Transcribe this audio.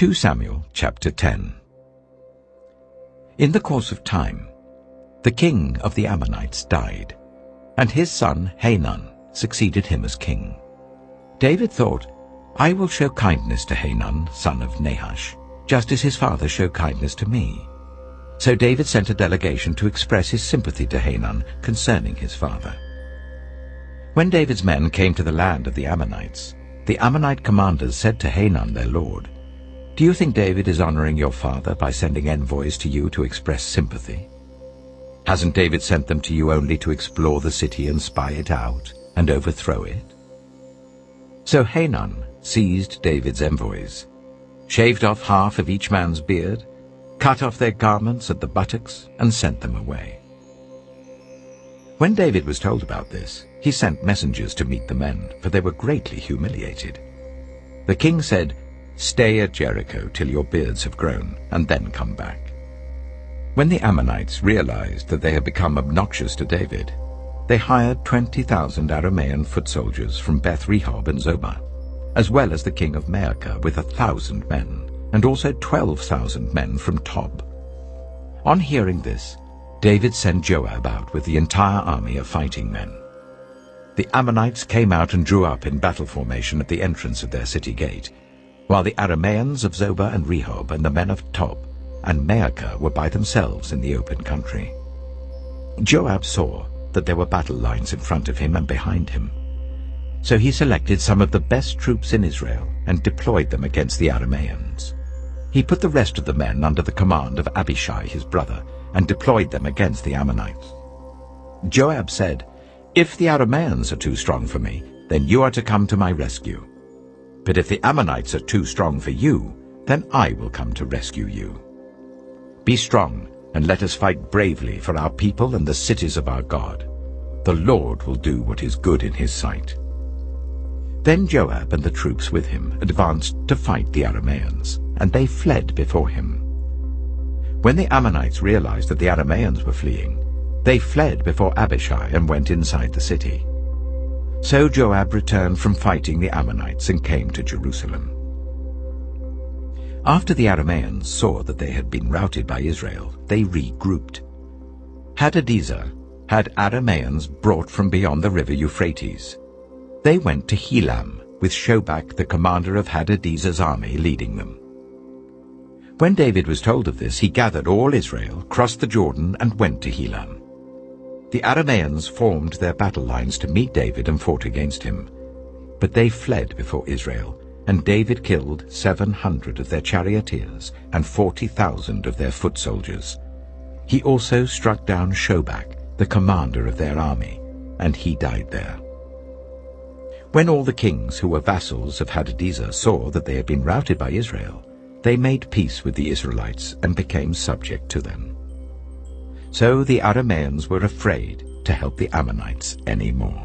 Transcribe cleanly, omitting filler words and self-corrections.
2 Samuel chapter 10. In the course of time, the king of the Ammonites died, and his son Hanun succeeded him as king. David thought, I will show kindness to Hanun, son of Nahash, just as his father showed kindness to me. So David sent a delegation to express his sympathy to Hanun concerning his father. When David's men came to the land of the Ammonites, the Ammonite commanders said to Hanun their lord, Do you think David is honoring your father by sending envoys to you to express sympathy? Hasn't David sent them to you only to explore the city and spy it out and overthrow it? So Hanun seized David's envoys, shaved off half of each man's beard, cut off their garments at the buttocks, and sent them away. When David was told about this, he sent messengers to meet the men, for they were greatly humiliated. The king said, Stay at Jericho till your beards have grown, and then come back. When the Ammonites realized that they had become obnoxious to David, they hired 20,000 Aramean foot soldiers from Beth-rehob and Zobah, as well as the king of Maacah with 1,000 men, and also 12,000 men from Tob. On hearing this, David sent Joab out with the entire army of fighting men. The Ammonites came out and drew up in battle formation at the entrance of their city gate, while the Arameans of Zobah and Rehob and the men of Tob and Maacah were by themselves in the open country. Joab saw that there were battle lines in front of him and behind him. So he selected some of the best troops in Israel and deployed them against the Arameans. He put the rest of the men under the command of Abishai his brother and deployed them against the Ammonites. Joab said, If the Arameans are too strong for me, then you are to come to my rescue. But if the Ammonites are too strong for you, then I will come to rescue you. Be strong, and let us fight bravely for our people and the cities of our God. The Lord will do what is good in his sight. Then Joab and the troops with him advanced to fight the Arameans, and they fled before him. When the Ammonites realized that the Arameans were fleeing, they fled before Abishai and went inside the city. So Joab returned from fighting the Ammonites and came to Jerusalem. After the Arameans saw that they had been routed by Israel, they regrouped. Hadadezer had Arameans brought from beyond the river Euphrates. They went to Helam, with Shobak the commander of Hadadezer's army leading them. When David was told of this, he gathered all Israel, crossed the Jordan, and went to Helam. The Arameans formed their battle lines to meet David and fought against him. But they fled before Israel, and David killed 700 of their charioteers and 40,000 of their foot soldiers. He also struck down Shobak, the commander of their army, and he died there. When all the kings who were vassals of Hadadezer saw that they had been routed by Israel, they made peace with the Israelites and became subject to them. So the Arameans were afraid to help the Ammonites any more.